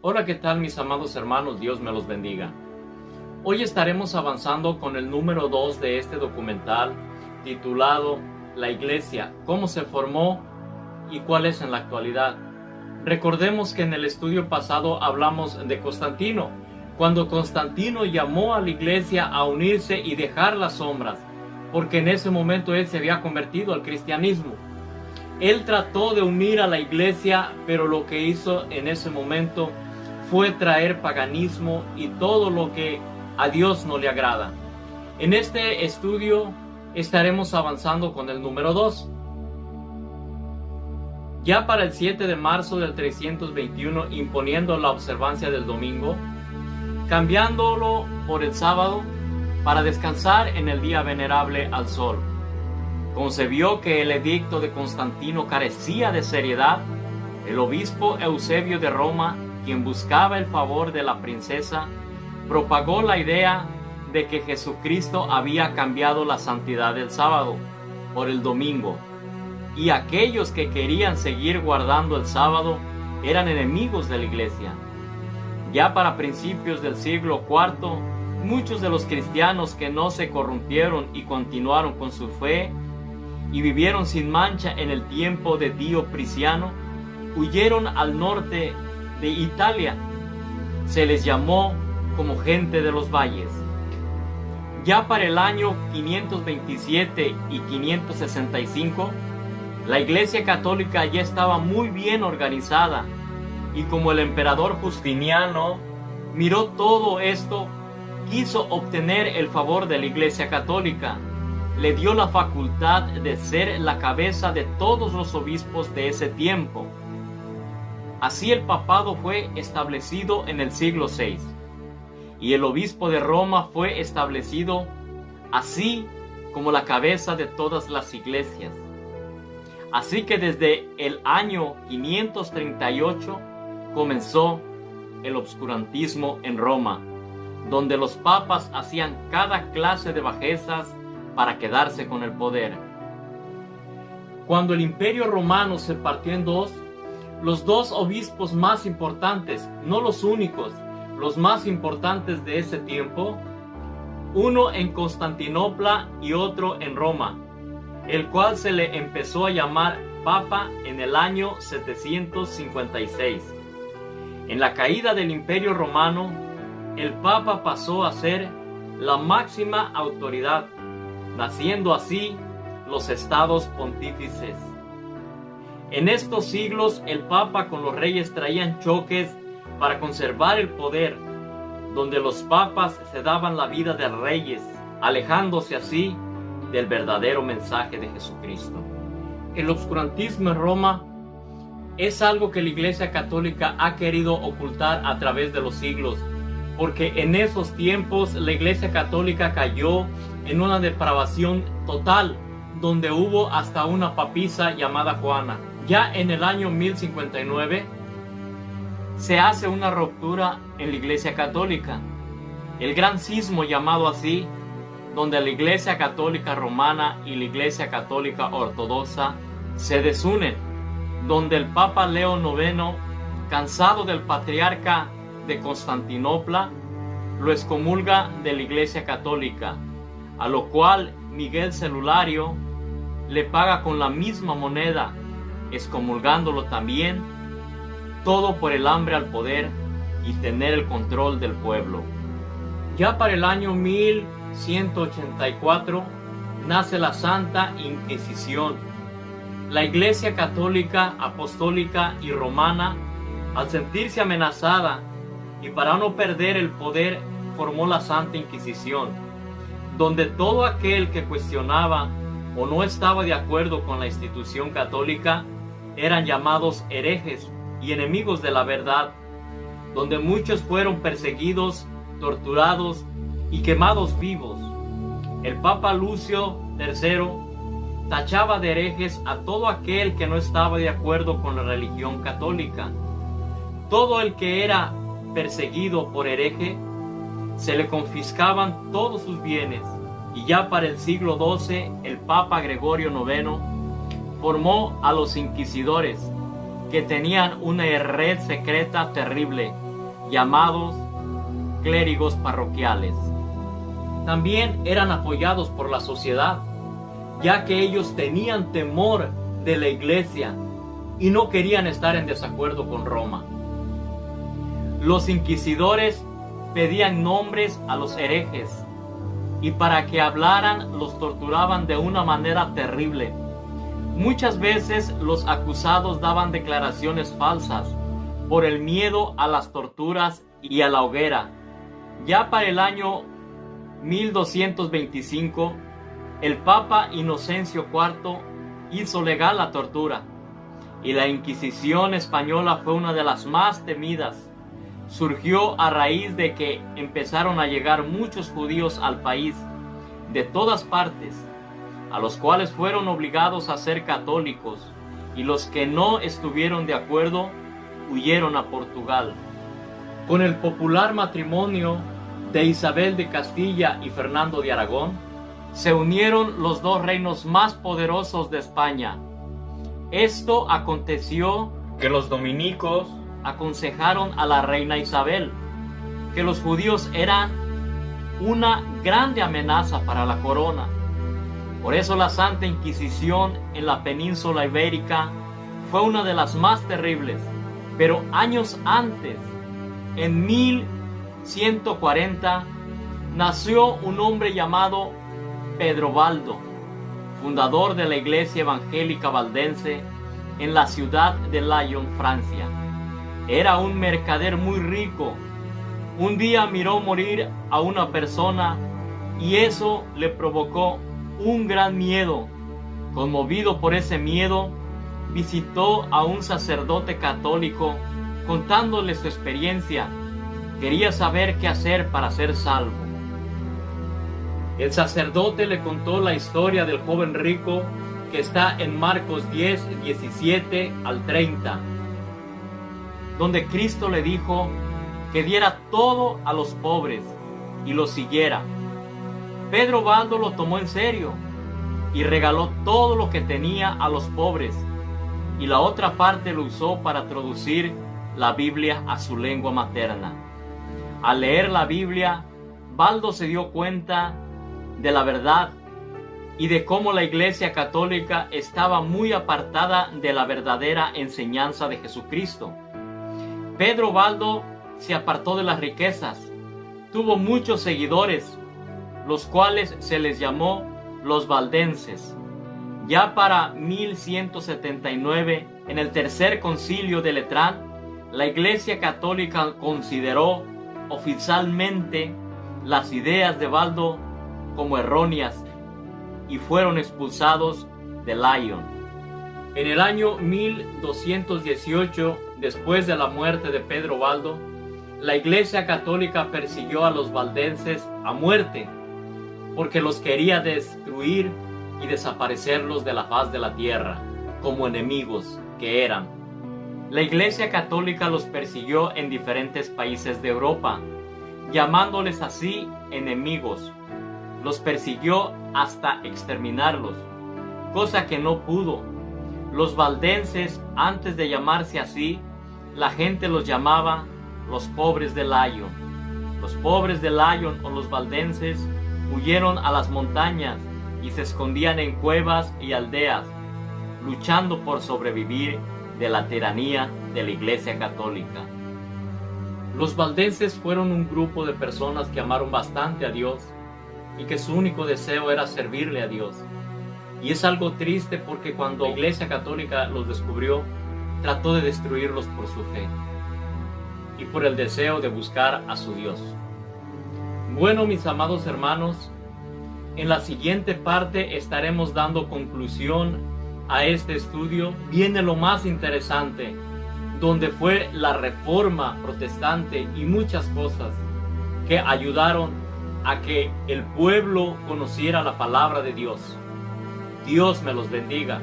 Hola, ¿qué tal mis amados hermanos? Dios me los bendiga. Hoy estaremos avanzando con el número 2 de este documental titulado La Iglesia, cómo se formó y cuál es en la actualidad. Recordemos que en el estudio pasado hablamos de Constantino, cuando Constantino llamó a la iglesia a unirse y dejar las sombras, porque en ese momento él se había convertido al cristianismo. Él trató de unir a la iglesia, pero lo que hizo en ese momento fue traer paganismo y todo lo que a Dios no le agrada. En este estudio estaremos avanzando con el número 2. Ya para el 7 de marzo del 321, imponiendo la observancia del domingo, cambiándolo por el sábado para descansar en el día venerable al sol. Como se vio que el edicto de Constantino carecía de seriedad, el obispo Eusebio de Roma, quien buscaba el favor de la princesa, propagó la idea de que Jesucristo había cambiado la santidad del sábado por el domingo, y aquellos que querían seguir guardando el sábado eran enemigos de la iglesia. Ya para principios del siglo IV, muchos de los cristianos que no se corrompieron y continuaron con su fe y vivieron sin mancha en el tiempo de Diocleciano, huyeron al norte de Italia. Se les llamó como gente de los valles. Ya para el año 527 y 565, la Iglesia Católica ya estaba muy bien organizada, y como el emperador Justiniano miró todo esto, quiso obtener el favor de la Iglesia Católica. Le dio la facultad de ser la cabeza de todos los obispos de ese tiempo. Así el papado fue establecido en el siglo VI, y el obispo de Roma fue establecido así como la cabeza de todas las iglesias. Así que desde el año 538 comenzó el obscurantismo en Roma, donde los papas hacían cada clase de bajezas para quedarse con el poder. Cuando el Imperio Romano se partió en dos, los dos obispos más importantes, no los únicos, los más importantes de ese tiempo, uno en Constantinopla y otro en Roma, el cual se le empezó a llamar Papa en el año 756. En la caída del Imperio Romano, el Papa pasó a ser la máxima autoridad, naciendo así los estados pontífices. En estos siglos, el Papa con los reyes traían choques para conservar el poder, donde los papas se daban la vida de reyes, alejándose así del verdadero mensaje de Jesucristo. El obscurantismo en Roma es algo que la Iglesia Católica ha querido ocultar a través de los siglos, porque en esos tiempos la Iglesia Católica cayó en una depravación total, donde hubo hasta una papisa llamada Juana. Ya en el año 1059 se hace una ruptura en la Iglesia Católica, el gran cismo llamado así, donde la Iglesia Católica Romana y la Iglesia Católica Ortodoxa se desunen, donde el Papa Leo IX, cansado del patriarca de Constantinopla, lo excomulga de la Iglesia Católica, a lo cual Miguel Celulario le paga con la misma moneda, excomulgándolo también, todo por el hambre al poder y tener el control del pueblo. Ya para el año 1184 nace la Santa Inquisición. La Iglesia Católica, Apostólica y Romana, al sentirse amenazada y para no perder el poder, formó la Santa Inquisición, donde todo aquel que cuestionaba o no estaba de acuerdo con la institución católica eran llamados herejes y enemigos de la verdad, donde muchos fueron perseguidos, torturados y quemados vivos. El Papa Lucio III tachaba de herejes a todo aquel que no estaba de acuerdo con la religión católica. Todo el que era perseguido por hereje, se le confiscaban todos sus bienes. Y ya para el siglo XII, el Papa Gregorio IX formó a los inquisidores, que tenían una red secreta terrible, llamados clérigos parroquiales. También eran apoyados por la sociedad, ya que ellos tenían temor de la iglesia y no querían estar en desacuerdo con Roma. Los inquisidores pedían nombres a los herejes y para que hablaran los torturaban de una manera terrible. Muchas veces los acusados daban declaraciones falsas por el miedo a las torturas y a la hoguera. Ya para el año 1225, el Papa Inocencio IV hizo legal la tortura y la Inquisición española fue una de las más temidas. Surgió a raíz de que empezaron a llegar muchos judíos al país de todas partes, a los cuales fueron obligados a ser católicos, y los que no estuvieron de acuerdo huyeron a Portugal. Con el popular matrimonio de Isabel de Castilla y Fernando de Aragón, se unieron los dos reinos más poderosos de España. Esto aconteció que los dominicos aconsejaron a la reina Isabel que los judíos eran una grande amenaza para la corona. Por eso la Santa Inquisición en la península ibérica fue una de las más terribles. Pero años antes, en 1140, nació un hombre llamado Pedro Baldo, fundador de la iglesia evangélica valdense en la ciudad de Lyon, Francia. Era un mercader muy rico. Un día miró morir a una persona y eso le provocó un gran miedo. Conmovido por ese miedo, visitó a un sacerdote católico contándole su experiencia. Quería saber qué hacer para ser salvo. El sacerdote le contó la historia del joven rico que está en Marcos 10, 17 al 30. Donde Cristo le dijo que diera todo a los pobres y lo siguiera. Pedro Baldo lo tomó en serio y regaló todo lo que tenía a los pobres, y la otra parte lo usó para traducir la Biblia a su lengua materna. Al leer la Biblia, Baldo se dio cuenta de la verdad y de cómo la Iglesia Católica estaba muy apartada de la verdadera enseñanza de Jesucristo. Pedro Baldo se apartó de las riquezas, tuvo muchos seguidores, los cuales se les llamó los valdenses. Ya para 1179, en el tercer concilio de Letrán, la Iglesia Católica consideró oficialmente las ideas de Baldo como erróneas y fueron expulsados de Lyon. En el año 1218, después de la muerte de Pedro Baldo, la Iglesia Católica persiguió a los valdenses a muerte porque los quería destruir y desaparecerlos de la faz de la tierra como enemigos que eran. La Iglesia Católica los persiguió en diferentes países de Europa, llamándoles así enemigos. Los persiguió hasta exterminarlos, cosa que no pudo. Los valdenses, antes de llamarse así, la gente los llamaba los pobres de Lyon. Los pobres de Lyon o los valdenses huyeron a las montañas y se escondían en cuevas y aldeas, luchando por sobrevivir de la tiranía de la Iglesia Católica. Los valdenses fueron un grupo de personas que amaron bastante a Dios y que su único deseo era servirle a Dios. Y es algo triste porque cuando la Iglesia Católica los descubrió, trató de destruirlos por su fe y por el deseo de buscar a su Dios. Bueno, mis amados hermanos, en la siguiente parte estaremos dando conclusión a este estudio. Viene lo más interesante, donde fue la Reforma Protestante y muchas cosas que ayudaron a que el pueblo conociera la palabra de Dios. Dios me los bendiga.